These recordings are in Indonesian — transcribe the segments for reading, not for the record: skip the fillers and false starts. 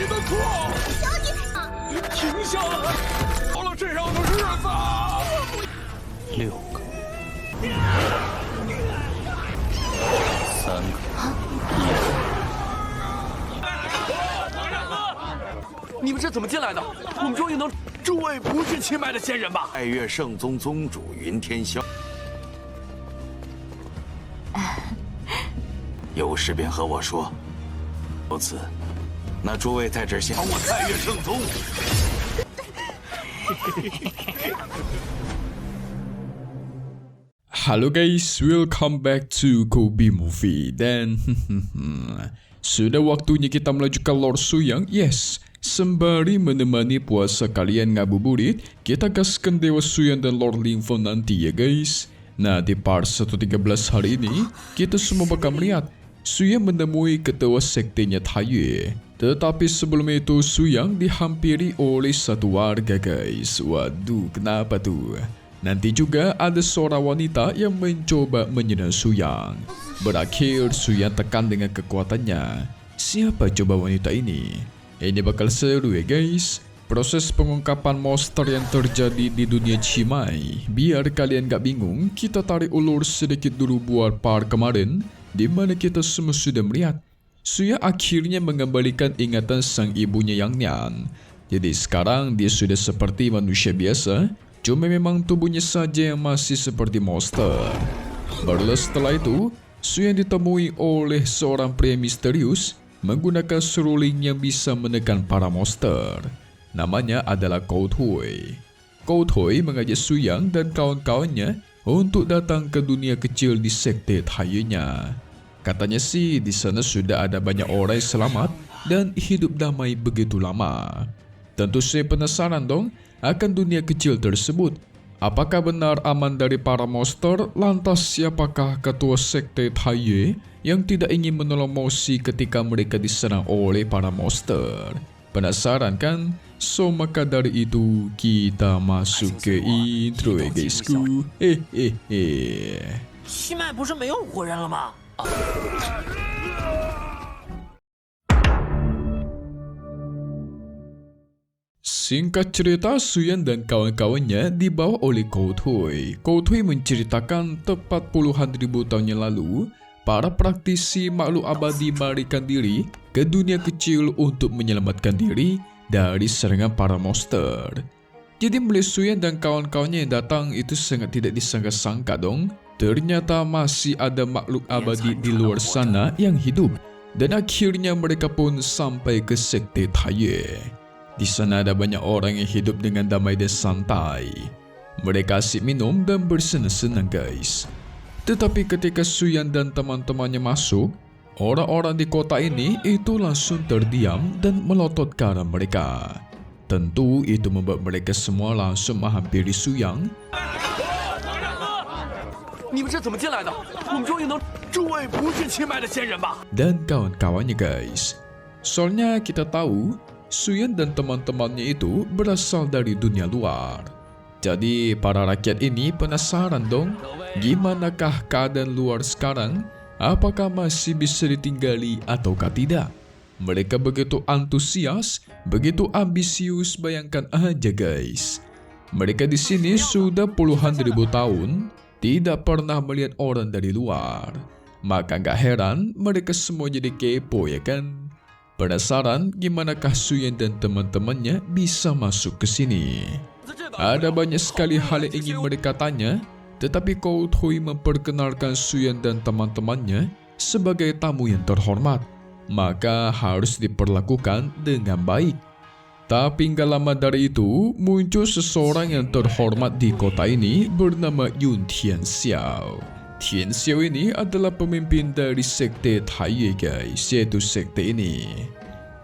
你的课！停下来！到了这样的日子。6个，3个，你们是怎么进来的？我们终于能……诸位不是清迈的仙人吧？爱乐圣宗宗主云天霄，有事便和我说。如此，那诸位在这儿先帮我爱乐圣宗。Halo guys, welcome back to Kobe Movie. Dan sudah waktunya kita menuju ke Lord Suyang. Yes, sembari menemani puasa kalian ngabuburit, kita gaskan Dewa Suyang dan Lord Lingfeng nanti ya guys. Nah, di part 113 hari ini, kita semua bakal melihat Suyang menemui ketua sektenya Taiyue. Tetapi sebelum itu Suyang dihampiri oleh satu warga guys. Waduh, kenapa tuh? Nanti juga ada seorang wanita yang mencoba menyerang Suyang. Berakhir Suyang tekan dengan kekuatannya. Siapa coba wanita ini? Ini bakal seru ya guys. Proses pengungkapan monster yang terjadi di dunia Cimai. Biar kalian gak bingung, kita tarik ulur sedikit dulu buat part kemarin, di mana kita semua sudah melihat Suyang akhirnya mengembalikan ingatan sang ibunya Yang Nian. Jadi sekarang dia sudah seperti manusia biasa, cuma memang tubuhnya saja yang masih seperti monster. Barulah setelah itu, Suyang ditemui oleh seorang pria misterius menggunakan seruling yang bisa menekan para monster. Namanya adalah Kouthui. Kouthui mengajak Suyang dan kawan-kawannya untuk datang ke dunia kecil di sekte Taiyue-nya. Katanya sih di sana sudah ada banyak orang yang selamat dan hidup damai begitu lama. Tentu saya penasaran dong akan dunia kecil tersebut. Apakah benar aman dari para monster? Lantas siapakah ketua sekte Taiyue yang tidak ingin menolong Moshi ketika mereka diserang oleh para monster? Penasaran kan? So maka dari itu kita masuk ke intro ya guysku. 西麦不是没有活人了吗？ Singkat cerita, Suyang dan kawan-kawannya dibawa oleh Kouthui. Kouthui menceritakan tepat puluhan ribu tahun yang lalu, para praktisi makhluk abadi melarikan diri ke dunia kecil untuk menyelamatkan diri dari serangan para monster. Jadi melihat Suyang dan kawan-kawannya yang datang itu sangat tidak disangka-sangka dong. Ternyata masih ada makhluk abadi di luar sana yang hidup. Dan akhirnya mereka pun sampai ke sekte Taiyue. Di sana ada banyak orang yang hidup dengan damai dan santai. Mereka asyik minum dan bersenang-senang guys. Tetapi ketika Suyang dan teman-temannya masuk, orang-orang di kota ini itu langsung terdiam dan melotot ke arah mereka. Tentu itu membuat mereka semua langsung menghampiri Suyang. 你们是怎么进来的？我们终于能……诸位不是清迈的仙人吧？ Dan kawan-kawannya guys. Soalnya kita tahu Suyang dan teman-temannya itu berasal dari dunia luar. Jadi para rakyat ini penasaran dong, gimanakah keadaan luar sekarang? Apakah masih bisa ditinggali ataukah tidak? Mereka begitu antusias, begitu ambisius, bayangkan aja guys. Mereka di sini sudah puluhan ribu tahun, tidak pernah melihat orang dari luar. Maka gak heran mereka semua jadi kepo ya kan? Penasaran gimanakah Suyang dan teman-temannya bisa masuk ke sini? Ada banyak sekali hal yang ingin mereka tanya, tetapi Kouthui memperkenalkan Suyang dan teman-temannya sebagai tamu yang terhormat, maka harus diperlakukan dengan baik. Tapi gak lama dari itu, muncul seseorang yang terhormat di kota ini bernama Yun Tianxiao. Tianxiao ini adalah pemimpin dari sekte Taiyue guys, yaitu sekte ini.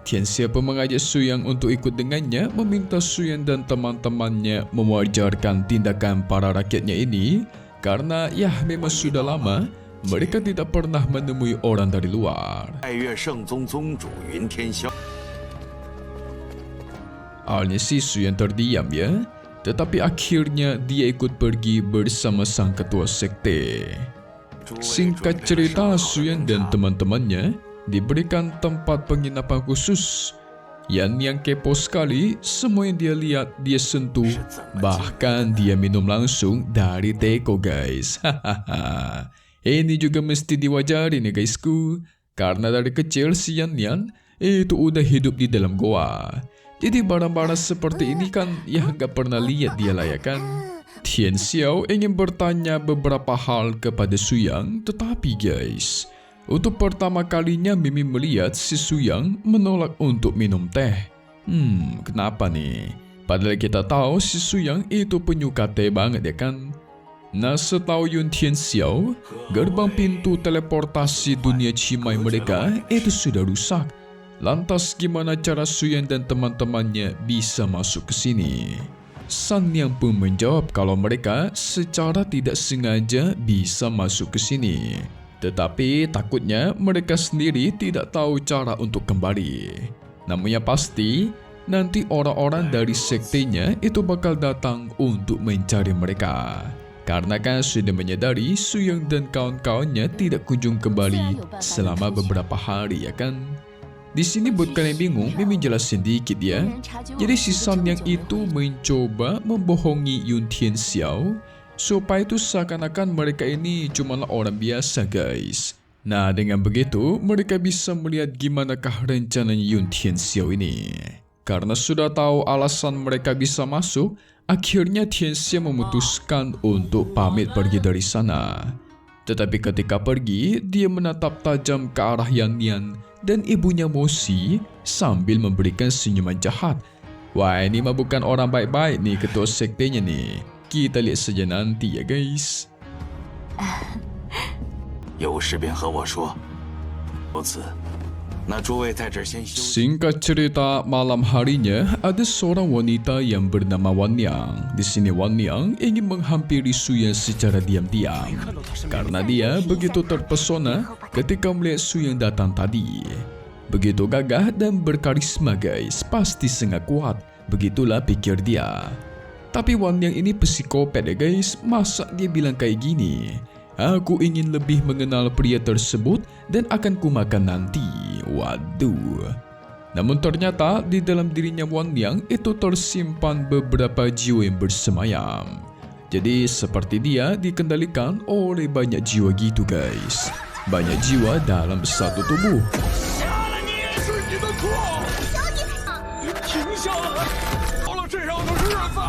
Tianxiao pun mengajak Suyang untuk ikut dengannya, meminta Suyang dan teman-temannya mewajarkan tindakan para rakyatnya ini, karena ya memang sudah lama mereka tidak pernah menemui orang dari luar. 爱乐圣宗宗主云天霄。 Awalnya sih Suyang terdiam ya, tetapi akhirnya dia ikut pergi bersama sang ketua sekte. Singkat cerita, Suyang dan teman-temannya diberikan tempat penginapan khusus. Yan yang kepo sekali, semua yang dia lihat, dia sentuh, bahkan dia minum langsung dari teko guys. Hahaha. Ini juga mesti diwajari nih guysku, karena dari kecil si Yan itu udah hidup di dalam goa. Jadi barang-barang seperti ini kan ya gak pernah lihat dia lah ya kan. Tian Xiao ingin bertanya beberapa hal kepada Suyang, tetapi guys, untuk pertama kalinya Mimi melihat si Suyang menolak untuk minum teh. Kenapa nih? Padahal kita tahu si Suyang itu penyuka teh banget ya kan? Nah, setahu Yun Tian Xiao, gerbang pintu teleportasi dunia Cimai mereka itu sudah rusak. Lantas gimana cara Suyang dan teman-temannya bisa masuk ke sini? San Yang pun menjawab kalau mereka secara tidak sengaja bisa masuk ke sini. Tetapi takutnya mereka sendiri tidak tahu cara untuk kembali. Namun yang pasti, nanti orang-orang dari sektenya itu bakal datang untuk mencari mereka. Karena kan sudah menyadari Suyang dan kawan-kawannya tidak kunjung kembali selama beberapa hari ya kan. Di sini buat kalian bingung, Mimi jelasin dikit ya. Jadi si San Yang itu mencoba membohongi Yun Tian Xiao supaya itu seakan-akan mereka ini cumalah orang biasa guys. Nah, dengan begitu mereka bisa melihat gimanakah rencananya Yun Tian Xiao ini. Karena sudah tahu alasan mereka bisa masuk, akhirnya Tian Xiao memutuskan untuk pamit pergi dari sana. Tetapi ketika pergi, dia menatap tajam ke arah Yan dan ibunya Mosi sambil memberikan senyuman jahat. Wah, ini mah bukan orang baik-baik nih ketua sektenya nih. Kita lihat saja nanti ya guys. 有事便和我说。如此，那诸位在这儿先休息。 Singkat cerita, malam harinya ada seorang wanita yang bernama Wan Yang. Di sini Wan Yang ingin menghampiri Suyang secara diam-diam karena dia begitu terpesona ketika melihat Suyang datang tadi. Begitu gagah dan berkarisma guys, pasti sangat kuat. Begitulah pikir dia. Tapi Wan Yang ini psikopat ya guys, masa dia bilang kayak gini? Aku ingin lebih mengenal pria tersebut dan akan kumakan nanti. Waduh. Namun ternyata di dalam dirinya Wan Yang itu tersimpan beberapa jiwa yang bersemayam. Jadi seperti dia dikendalikan oleh banyak jiwa gitu guys. Banyak jiwa dalam satu tubuh. 杀了你也是你的错！停下来！到了这样的日子。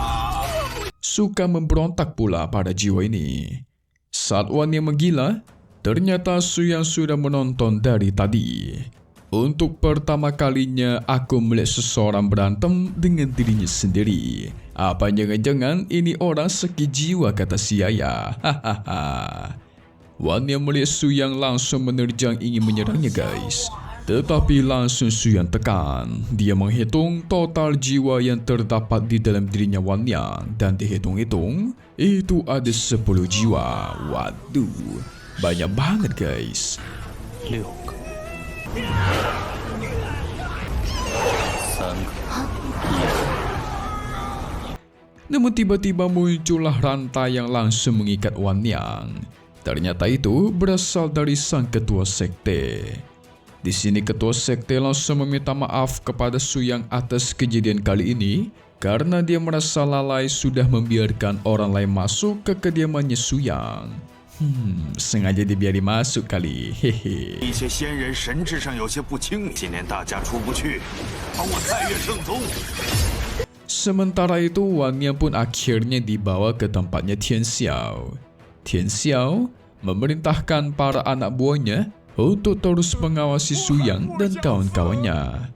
Suka memberontak pula pada jiwa ini. Saat Wan Yang menggila, ternyata Suyang sudah menonton dari tadi. Untuk pertama kalinya aku melihat seseorang berantem dengan dirinya sendiri. Apa jangan-jangan ini orang sakit jiwa, kata si ayah. Hahaha. Wan Yang melihat Suyang langsung menerjang ingin menyerangnya guys. Tetapi langsung Suyang tekan. Dia menghitung total jiwa yang terdapat di dalam dirinya Wan Yang. Dan dihitung-hitung, itu ada 10 jiwa. Waduh, banyak banget guys. 6个，3个， Namun tiba-tiba muncullah rantai yang langsung mengikat Wan Yang. Ternyata itu berasal dari sang ketua sekte. Di sini ketua sekte langsung meminta maaf kepada Suyang atas kejadian kali ini karena dia merasa lalai sudah membiarkan orang lain masuk ke kediamannya Suyang. Sengaja dibiarin masuk kali. Hehe. 一些仙人神智上有些不清，今年大家出不去，帮我太岳圣宗。 Sementara itu Wan Yang pun akhirnya dibawa ke tempatnya Tian Xiao. Tian Xiao memerintahkan para anak buahnya untuk terus mengawasi Suyang dan kawan-kawannya.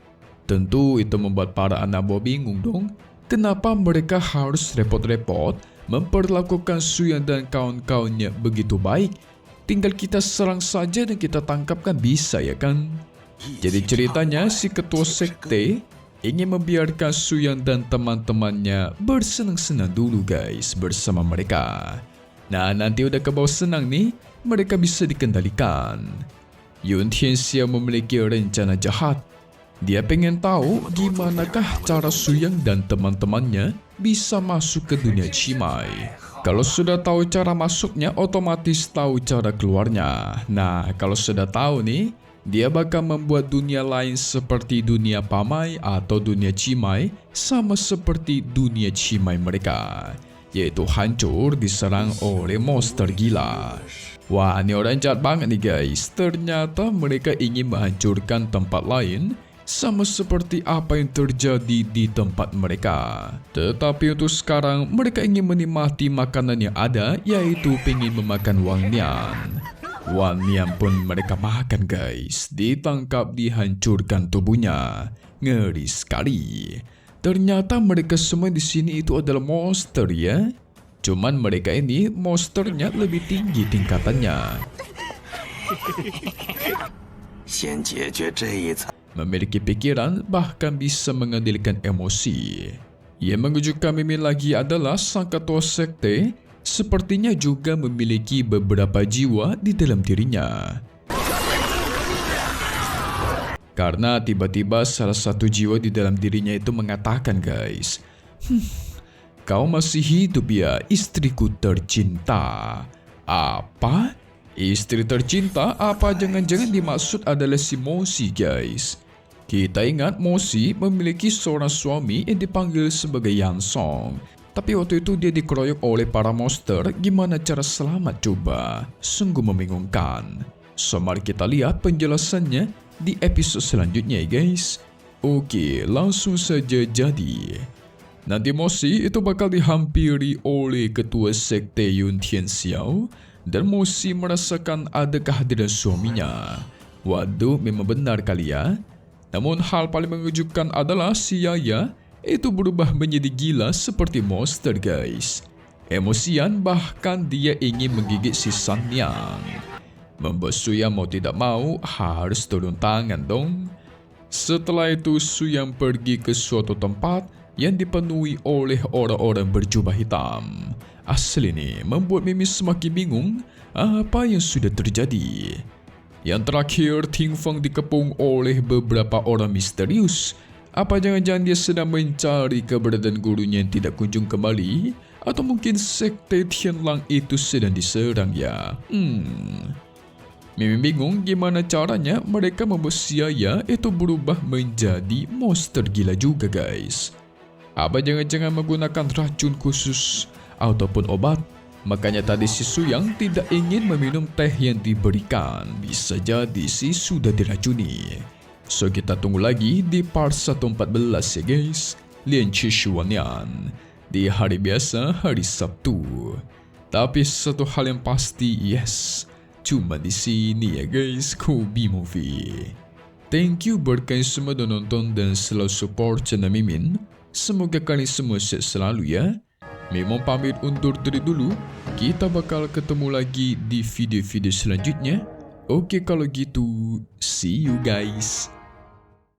Tentu itu membuat para anak buah bingung dong. Kenapa mereka harus repot-repot memperlakukan Suyang dan kawan-kawannya begitu baik? Tinggal kita serang saja dan kita tangkap kan bisa ya kan? Jadi ceritanya si ketua sekte ingin membiarkan Suyang dan teman-temannya bersenang-senang dulu guys bersama mereka. Nah, nanti udah ke bawah senang nih, mereka bisa dikendalikan. Yun Tian Xiao memiliki rencana jahat. Dia pengen tahu gimanakah cara Suyang dan teman-temannya bisa masuk ke dunia Cimai. Kalau sudah tahu cara masuknya, otomatis tahu cara keluarnya. Nah, kalau sudah tahu nih, Dia bakal membuat dunia lain seperti dunia Pamai atau dunia Cimai sama seperti dunia Cimai mereka, yaitu hancur diserang oleh monster gila. Wah, ini orang jahat banget nih guys. Ternyata mereka ingin menghancurkan tempat lain sama seperti apa yang terjadi di tempat mereka. Tetapi untuk sekarang mereka ingin menikmati makanan yang ada, yaitu ingin memakan Wang Nian. Wang Nian pun mereka makan guys. Ditangkap, dihancurkan tubuhnya. Ngeri sekali. Ternyata mereka semua di sini itu adalah monster ya. Cuman mereka ini monsternya lebih tinggi tingkatannya. Memiliki pikiran, bahkan bisa mengendalikan emosi. Yang mengejutkan Mimin lagi adalah sang ketua sekte sepertinya juga memiliki beberapa jiwa di dalam dirinya. Karena tiba-tiba salah satu jiwa di dalam dirinya itu mengatakan guys, kau masih hidup ya, istriku tercinta. Apa? Istri tercinta? Apa jangan-jangan dimaksud adalah si Moshi guys? Kita ingat Moshi memiliki seorang suami yang dipanggil sebagai Yang Song. Tapi waktu itu dia dikeroyok oleh para monster. Gimana cara selamat coba? Sungguh membingungkan. So mari kita lihat penjelasannya di episode selanjutnya ya guys. Oke, langsung saja jadi. Nanti Moshi itu bakal dihampiri oleh ketua sekte Yun Tian Xiao. Dan Moshi merasakan ada kehadiran suaminya. Waduh, memang benar kali ya. Namun hal paling mengejutkan adalah si Yaya itu berubah menjadi gila seperti monster guys. Emosian, bahkan dia ingin menggigit si San Niang. Membuat Suyang mau tidak mau harus turun tangan dong. Setelah itu Suyang pergi ke suatu tempat yang dipenuhi oleh orang-orang berjubah hitam. Asli nih membuat Mimin semakin bingung apa yang sudah terjadi. Yang terakhir, Ting Feng dikepung oleh beberapa orang misterius. Apa jangan-jangan dia sedang mencari keberadaan gurunya yang tidak kunjung kembali? Atau mungkin sekte Tianlang itu sedang diserang ya? Mimin bingung gimana caranya mereka membuat si Yaya itu berubah menjadi monster gila juga guys. Apa jangan-jangan menggunakan racun khusus ataupun obat? Makanya tadi si Suyang tidak ingin meminum teh yang diberikan. Bisa jadi si sudah diracuni. So kita tunggu lagi di part 114 ya guys. Lian Qi Shuanian di hari biasa, hari Sabtu. Tapi satu hal yang pasti, yes, cuma di sini ya guys, Kobe Movie. Thank you buat kalian semua udah nonton dan selalu support channel Mimin. Semoga kalian semua sehat selalu ya. Memang pamit undur diri dulu. Kita bakal ketemu lagi di video-video selanjutnya. Oke kalau gitu, see you guys.